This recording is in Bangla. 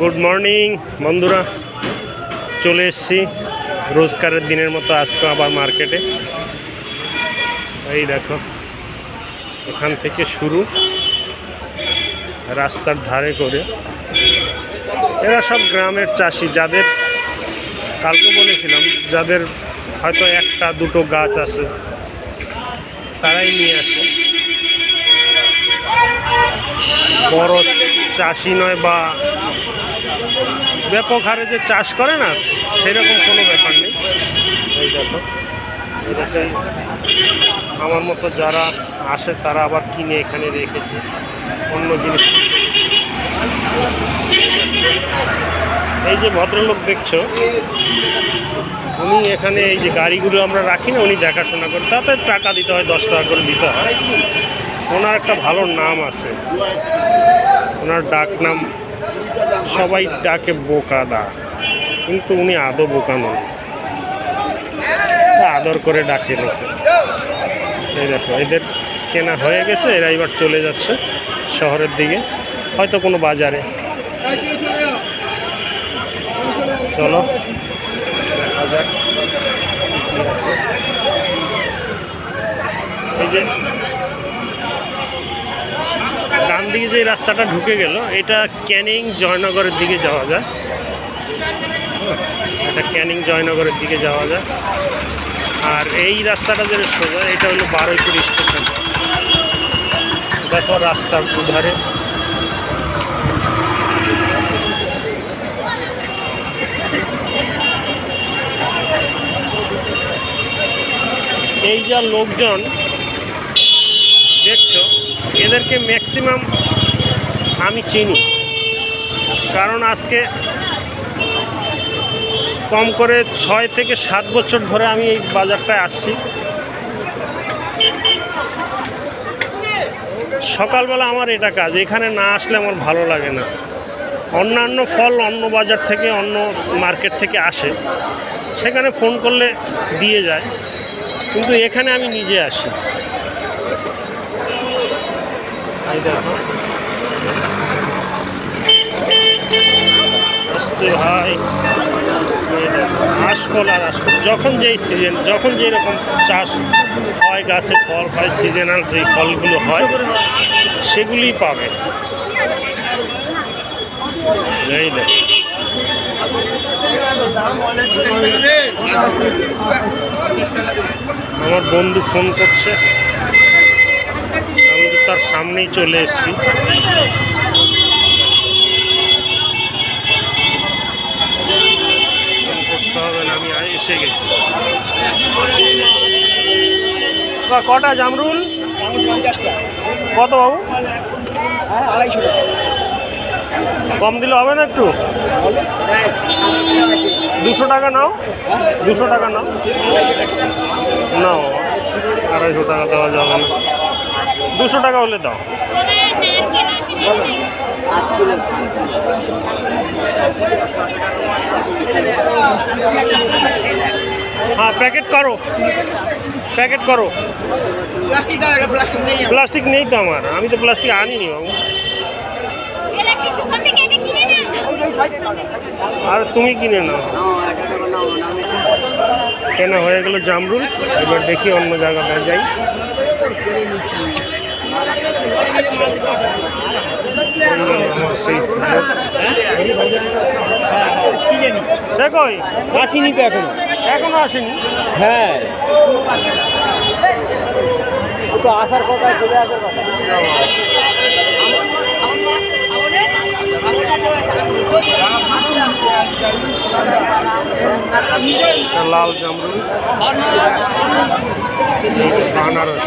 গুড মর্নিং বন্ধুরা, চলে এসেছি রোজকারের দিনের মতো আজকে আবার মার্কেটে। এই দেখো, এখান থেকে শুরু, রাস্তার ধারে করে। এরা সব গ্রামের চাষি, যাদের কালকে বলেছিলাম যাদের হয়তো একটা দুটো গাছ আছে, তারাই নিয়ে আসে। বড় চাষি নয় বা ব্যাপক হারে যে চাষ করে না, সেরকম কোনো ব্যাপার নেই। এই দেখো, এটাতে আমার মতো যারা আসে তারা আবার কিনে এখানে রেখেছে অন্য জিনিস। এই যে ভদ্রলোক দেখছো, উনি এখানে এই যে গাড়িগুলো আমরা রাখি না, উনি দেখাশোনা করে, তাতে টাকা দিতে হয়, 10 টাকা করে দিতে হয়। ওনার একটা ভালো নাম আছে, ওনার ডাক নাম, সবাই ডাকে বোকাদা, কিন্তু উনি আদৌ বোকা নন, আদর করে ডাকে লোকে। এই দেখো, এদের কেনা হয়ে গেছে, এরা এবার চলে যাচ্ছে শহরের দিকে, হয়তো কোনো বাজারে। চলো দেখা যাক। এই যে ডান দিকে যে রাস্তাটা ঢুকে গেল, এটা ক্যানিং জয়নগরের দিকে যাওয়া যায়। এটা ক্যানিং জয়নগরের দিকে যাওয়া যায়। আর এই রাস্তাটা যে সোজা, এটা হলো বারুইপুর স্টেশন। দেখো রাস্তার দুধারে এই যা লোকজন দেখছো, এদেরকে ম্যাক্সিমাম আমি চিনি, কারণ আজকে কম করে 6 থেকে 7 বছর ধরে আমি এই বাজারটায় আসছি। সকালবেলা আমার এটা কাজ, এখানে না আসলে আমার ভালো লাগে না। অন্যান্য ফল অন্য বাজার থেকে, অন্য মার্কেট থেকে আসে, সেখানে ফোন করলে দিয়ে যায়, কিন্তু এখানে আমি নিজে আসি। এই দেখো, আসতে হয় আশফল আর আশফল, যখন যেই সিজন, যখন যেই রকম চাষ হয়, গাছে ফল হয়, সিজনাল যেই ফলগুলো হয় সেগুলি পাবে। এই দেখো, আমার বন্ধু ফোন করছে, আমি তার সামনেই চলে এসেছি। আমি এসে গেছি। কটা জামরুল? কত বাবু? 250 টাকা। কম দিলে হবে না একটু? 200 টাকা নাও, 200 টাকা নাও। নাও, 250 টাকা দেওয়া যাবে না, 200 টাকা হলে দাও। हाँ पैकेट करो, पैकेट करो। प्लास्टिक नहीं तो हमारा, আমি তো প্লাস্টিক আনি নি বাবু। আর তুমি কিনে নাও। কেনা হয়ে গেল জামরুল, এবার দেখি অন্য জায়গাটায় যাই। সে কই আসেনি তো, এখনো আসেনি। হ্যাঁ, তো আসার কথা, চলে আসার কথা। লাল জামরুল, বানারস।